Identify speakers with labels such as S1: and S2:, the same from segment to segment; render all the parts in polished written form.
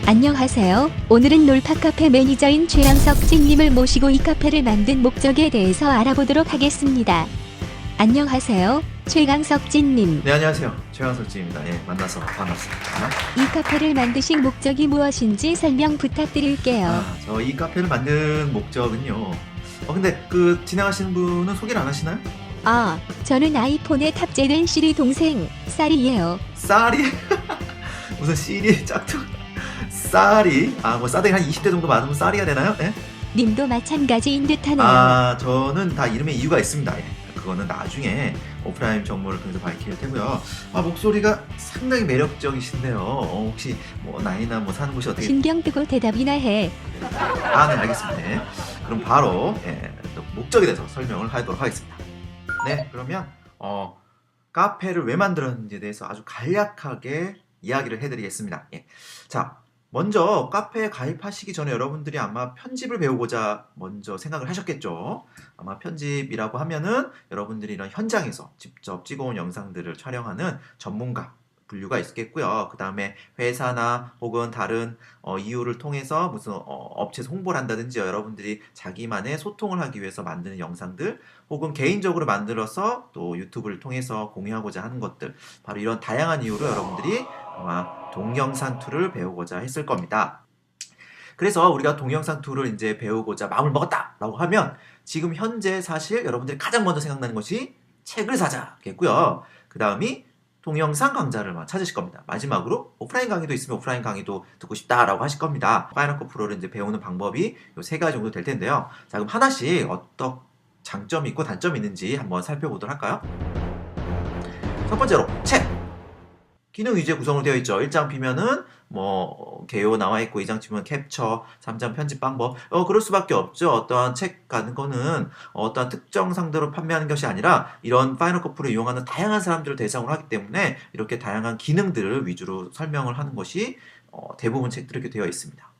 S1: 안녕하세요. 오늘은 놀파카페 매니저인 최강석진님을 모시고 이 카페를 만든 목적에 대해서 알아보도록 하겠습니다. 안녕하세요. 최강석진님.
S2: 네, 안녕하세요. 최강석진입니다. 예, 만나서 반갑습니다.
S1: 이 카페를 만드신 목적이 무엇인지 설명 부탁드릴게요.
S2: 저 이 카페를 만든 목적은요. 근데 진행하시는 분은 소개를 안 하시나요?
S1: 저는 아이폰에 탑재된 시리 동생 쌀이에요.
S2: 쌀이? 무슨 시리 짝퉁? 쌀이? 뭐 싸대기 한 20대 정도 많으면 쌀이가 되나요? 예?
S1: 님도 마찬가지인 듯하네요.
S2: 저는 다 이름에 이유가 있습니다. 예. 그거는 나중에 오프라인 정보를 통해서 밝힐 테고요. 목소리가 상당히 매력적이신데요. 혹시 나이나 사는 곳이 어떻게?
S1: 신경 끄고 대답이나 해.
S2: 네, 알겠습니다. 네. 그럼 바로 또 목적에 대해서 설명을 하도록 하겠습니다. 네, 그러면 카페를 왜 만들었는지에 대해서 아주 간략하게 이야기를 해드리겠습니다. 예. 자, 먼저 카페에 가입하시기 전에 여러분들이 아마 편집을 배우고자 먼저 생각을 하셨겠죠. 아마 편집이라고 하면은 여러분들이 이런 현장에서 직접 찍어온 영상들을 촬영하는 전문가 분류가 있겠고요. 그 다음에 회사나 혹은 다른 이유를 통해서 무슨 업체에서 홍보를 한다든지 여러분들이 자기만의 소통을 하기 위해서 만드는 영상들 혹은 개인적으로 만들어서 또 유튜브를 통해서 공유하고자 하는 것들, 바로 이런 다양한 이유로 여러분들이 아마 동영상 툴을 배우고자 했을 겁니다. 그래서 우리가 동영상 툴을 이제 배우고자 마음을 먹었다 라고 하면 지금 현재 사실 여러분들이 가장 먼저 생각나는 것이 책을 사자겠고요. 그 다음이 동영상 강좌를 찾으실 겁니다. 마지막으로 오프라인 강의도 있으면 오프라인 강의도 듣고 싶다라고 하실 겁니다. 파이널컷 프로를 이제 배우는 방법이 이 세 가지 정도 될 텐데요. 자, 그럼 하나씩 어떤 장점이 있고 단점이 있는지 한번 살펴보도록 할까요? 첫 번째로 책! 기능 위주의 구성으로 되어 있죠. 1장 피면은 개요 나와 있고 2장 치면 캡처, 3장 편집 방법. 그럴 수밖에 없죠. 어떠한 책 같은 거는 어떠한 특정 상대로 판매하는 것이 아니라 이런 파이널컷 프로를 이용하는 다양한 사람들을 대상으로 하기 때문에 이렇게 다양한 기능들을 위주로 설명을 하는 것이 대부분 책들이 이렇게 되어 있습니다.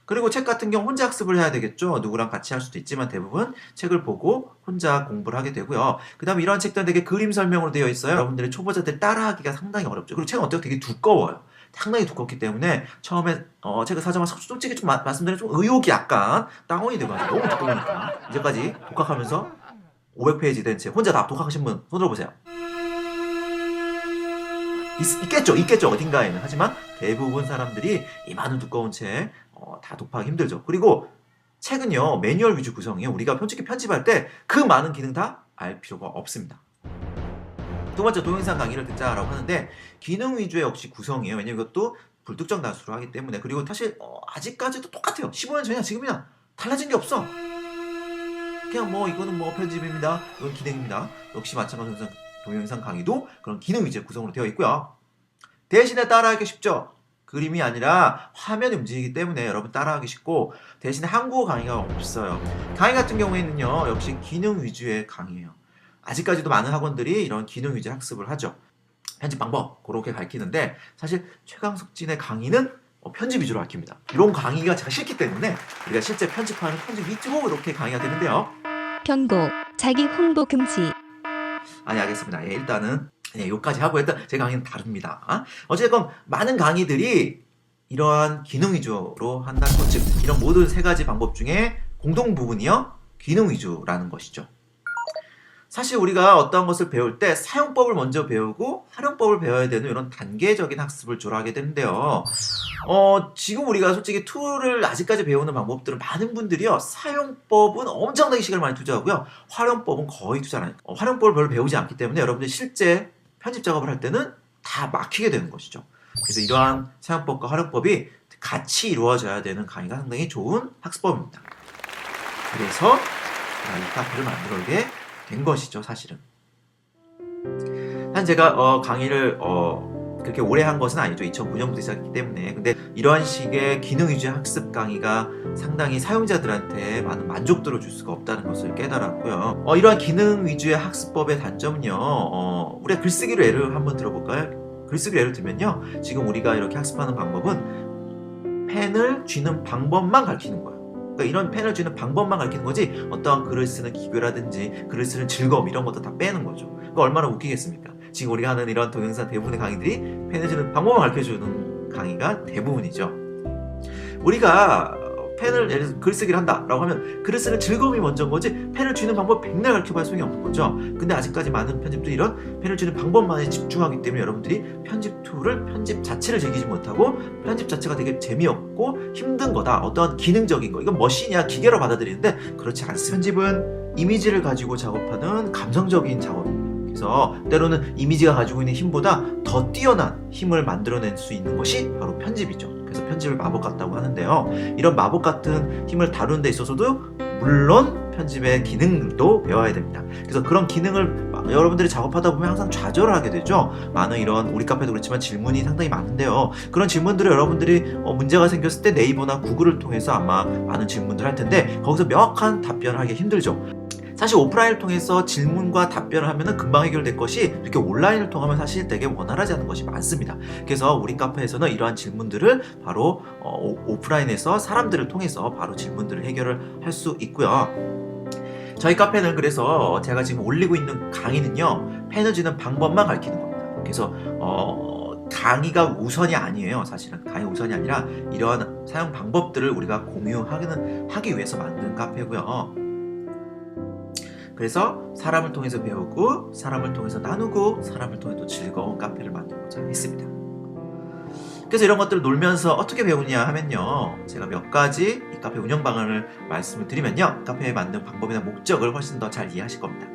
S2: 그리고 책 같은 경우 혼자 학습을 해야 되겠죠. 누구랑 같이 할 수도 있지만 대부분 책을 보고 혼자 공부를 하게 되고요. 그 다음에 이런 책들은 되게 그림 설명으로 되어 있어요. 여러분들이 초보자들 따라하기가 상당히 어렵죠. 그리고 책은 어때요? 되게 두꺼워요. 상당히 두껍기 때문에 처음에 책을 사자마자 솔직히 좀 말씀드리면 좀 의욕이 약간 다운이 돼가지고 너무 두꺼우니까. 이제까지 독학하면서 500페이지 된 책 혼자 다 독학하신 분 손 들어보세요. 있겠죠 어딘가에는. 하지만 대부분 사람들이 이 많은 두꺼운 책 다 독파하기 힘들죠. 그리고 책은요 매뉴얼 위주 구성이에요. 우리가 솔직히 편집할 때 그 많은 기능 다 알 필요가 없습니다. 두 번째, 동영상 강의를 듣자라고 하는데 기능 위주의 역시 구성이에요. 왜냐면 이것도 불특정 다수로 하기 때문에. 그리고 사실 아직까지도 똑같아요. 15년 전이나 지금이나 달라진 게 없어. 그냥 이거는 편집입니다, 이건 기능입니다. 역시 마찬가지로 동영상 강의도 그런 기능 위주의 구성으로 되어 있고요. 대신에 따라하기 쉽죠. 그림이 아니라 화면이 움직이기 때문에 여러분 따라하기 쉽고, 대신에 한국어 강의가 없어요. 강의 같은 경우에는요 역시 기능 위주의 강의예요. 아직까지도 많은 학원들이 이런 기능 위주의 학습을 하죠. 편집 방법 그렇게 가르치는데 사실 최강석진의 강의는 편집 위주로 가르칩니다. 이런 강의가 제가 싫기 때문에 우리가 실제 편집하는 편집 위주로 이렇게 강의가 되는데요.
S1: 경고, 자기 홍보 금지.
S2: 알겠습니다. 일단은 여기까지 하고 일단 제 강의는 다릅니다. 어쨌건 많은 강의들이 이러한 기능 위주로 한다는 것, 즉 이런 모든 세 가지 방법 중에 공동 부분이요 기능 위주라는 것이죠. 사실 우리가 어떠한 것을 배울 때 사용법을 먼저 배우고 활용법을 배워야 되는 이런 단계적인 학습을 주로 하게 되는데요. 지금 우리가 솔직히 툴을 아직까지 배우는 방법들은 많은 분들이요 사용법은 엄청나게 시간을 많이 투자하고요 활용법은 거의 투자를 안 해요. 활용법을 별로 배우지 않기 때문에 여러분들이 실제 편집 작업을 할 때는 다 막히게 되는 것이죠. 그래서 이러한 사용법과 활용법이 같이 이루어져야 되는 강의가 상당히 좋은 학습법입니다. 그래서 이 카페를 만들게 된 것이죠, 사실은. 한 제가 강의를 그렇게 오래 한 것은 아니죠. 2009년부터 시작했기 때문에. 근데 이러한 식의 기능 위주의 학습 강의가 상당히 사용자들한테 많은 만족도를 줄 수가 없다는 것을 깨달았고요. 이러한 기능 위주의 학습법의 단점은요, 우리가 글쓰기로 예를 한번 들어볼까요? 글쓰기로 예를 들면요, 지금 우리가 이렇게 학습하는 방법은 펜을 쥐는 방법만 가르치는 거예요. 그러니까 이런 펜을 쥐는 방법만 가르치는 거지 어떠한 글을 쓰는 기교라든지 글을 쓰는 즐거움 이런 것도 다 빼는 거죠. 그거 얼마나 웃기겠습니까? 지금 우리가 하는 이런 동영상 대부분의 강의들이 펜을 쥐는 방법만 가르쳐주는 강의가 대부분이죠. 우리가 펜을 예를 들어서 글쓰기를 한다라고 하면 글을 쓰는 즐거움이 먼저인 거지 펜을 쥐는 방법 백날 가르쳐봐야 소용이 없는 거죠. 근데 아직까지 많은 편집들이 이런 펜을 쥐는 방법만에 집중하기 때문에 여러분들이 편집 툴을 편집 자체를 즐기지 못하고 편집 자체가 되게 재미없고 힘든 거다. 어떠한 기능적인 거 이건 머신이야 기계로 받아들이는데 그렇지 않습니다. 편집은 이미지를 가지고 작업하는 감성적인 작업입니다. 그래서 때로는 이미지가 가지고 있는 힘보다 더 뛰어난 힘을 만들어낼 수 있는 것이 바로 편집이죠. 그래서 편집을 마법 같다고 하는데요. 이런 마법 같은 힘을 다루는 데 있어서도 물론 편집의 기능도 배워야 됩니다. 그래서 그런 기능을 여러분들이 작업하다 보면 항상 좌절을 하게 되죠. 많은 이런 우리 카페도 그렇지만 질문이 상당히 많은데요. 그런 질문들을 여러분들이 문제가 생겼을 때 네이버나 구글을 통해서 아마 많은 질문들 할 텐데 거기서 명확한 답변을 하기 힘들죠. 사실 오프라인을 통해서 질문과 답변을 하면 금방 해결될 것이 이렇게 온라인을 통하면 사실 되게 원활하지 않은 것이 많습니다. 그래서 우리 카페에서는 이러한 질문들을 바로 오프라인에서 사람들을 통해서 바로 질문들을 해결을 할 수 있고요. 저희 카페는 그래서 제가 지금 올리고 있는 강의는요. 펜을 쥐는 방법만 가르치는 겁니다. 그래서 강의가 우선이 아니에요. 사실은 강의 우선이 아니라 이러한 사용 방법들을 우리가 공유하기 위해서 만든 카페고요. 그래서 사람을 통해서 배우고 사람을 통해서 나누고 사람을 통해 또 즐거운 카페를 만들고자 했습니다. 그래서 이런 것들을 놀면서 어떻게 배우냐 하면요. 제가 몇 가지 이 카페 운영 방안을 말씀을 드리면요. 카페에 만든 방법이나 목적을 훨씬 더 잘 이해하실 겁니다.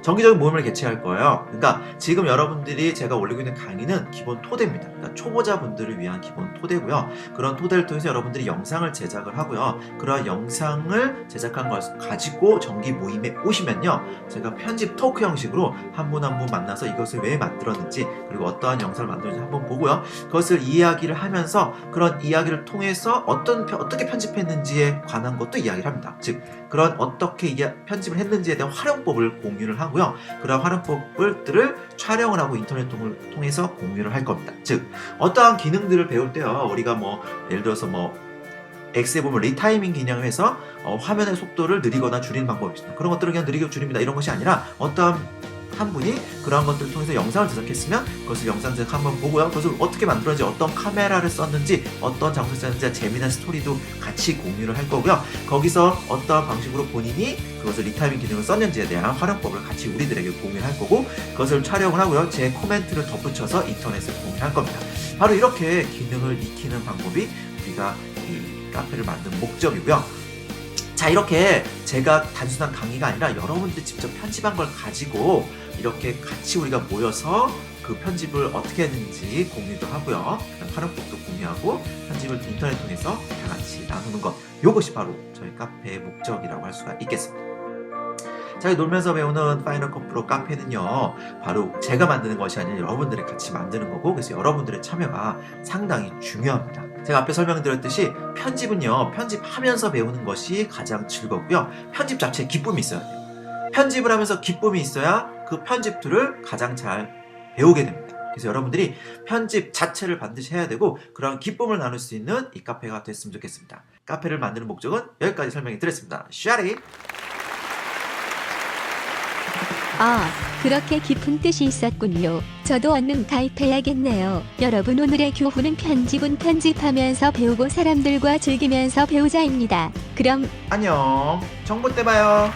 S2: 정기적인 모임을 개최할 거예요. 그러니까 지금 여러분들이 제가 올리고 있는 강의는 기본 토대입니다. 그러니까 초보자분들을 위한 기본 토대고요. 그런 토대를 통해서 여러분들이 영상을 제작을 하고요. 그런 영상을 제작한 것을 가지고 정기 모임에 오시면요. 제가 편집 토크 형식으로 한 분 한 분 만나서 이것을 왜 만들었는지 그리고 어떠한 영상을 만들었는지 한번 보고요. 그것을 이야기를 하면서 그런 이야기를 통해서 어떻게 편집했는지에 관한 것도 이야기를 합니다. 즉 그런 어떻게 편집을 했는지에 대한 활용법을 공유를 하고요. 그런 활용법들을 촬영을 하고 인터넷 통해서 공유를 할 겁니다. 즉 어떠한 기능들을 배울 때요. 우리가 예를 들어서 X에 보면 리타이밍 기능을 해서 화면의 속도를 느리거나 줄이는 방법이 있습니다. 그런 것들을 그냥 느리게 줄입니다. 이런 것이 아니라 어떠한 한 분이 그런 것들을 통해서 영상을 제작했으면 그것을 영상 제작 한번 보고요. 그것을 어떻게 만들었는지 어떤 카메라를 썼는지 어떤 장소를 썼는지 재미난 스토리도 같이 공유를 할 거고요. 거기서 어떠한 방식으로 본인이 그것을 리타이밍 기능을 썼는지에 대한 활용법을 같이 우리들에게 공유할 거고 그것을 촬영을 하고요. 제 코멘트를 덧붙여서 인터넷에 공유할 겁니다. 바로 이렇게 기능을 익히는 방법이 우리가 이 카페를 만든 목적이고요. 자 이렇게 제가 단순한 강의가 아니라 여러분들이 직접 편집한 걸 가지고 이렇게 같이 우리가 모여서 그 편집을 어떻게 했는지 공유도 하고요. 활용법도 공유하고 편집을 인터넷 통해서 다 같이 나누는 것 이것이 바로 저희 카페의 목적이라고 할 수가 있겠습니다. 자, 놀면서 배우는 파이널 컷 프로 카페는요 바로 제가 만드는 것이 아니라 여러분들이 같이 만드는 거고 그래서 여러분들의 참여가 상당히 중요합니다. 제가 앞에 설명드렸듯이 편집은요 편집하면서 배우는 것이 가장 즐겁고요 편집 자체에 기쁨이 있어야 돼요. 편집을 하면서 기쁨이 있어야 그 편집 툴을 가장 잘 배우게 됩니다. 그래서 여러분들이 편집 자체를 반드시 해야 되고 그런 기쁨을 나눌 수 있는 이 카페가 됐으면 좋겠습니다. 카페를 만드는 목적은 여기까지 설명해 드렸습니다. 샤리!
S1: 아, 그렇게 깊은 뜻이 있었군요. 저도 얼른 가입해야겠네요. 여러분 오늘의 교훈은 편집은 편집하면서 배우고 사람들과 즐기면서 배우자입니다. 그럼
S2: 안녕. 정보 때 봐요.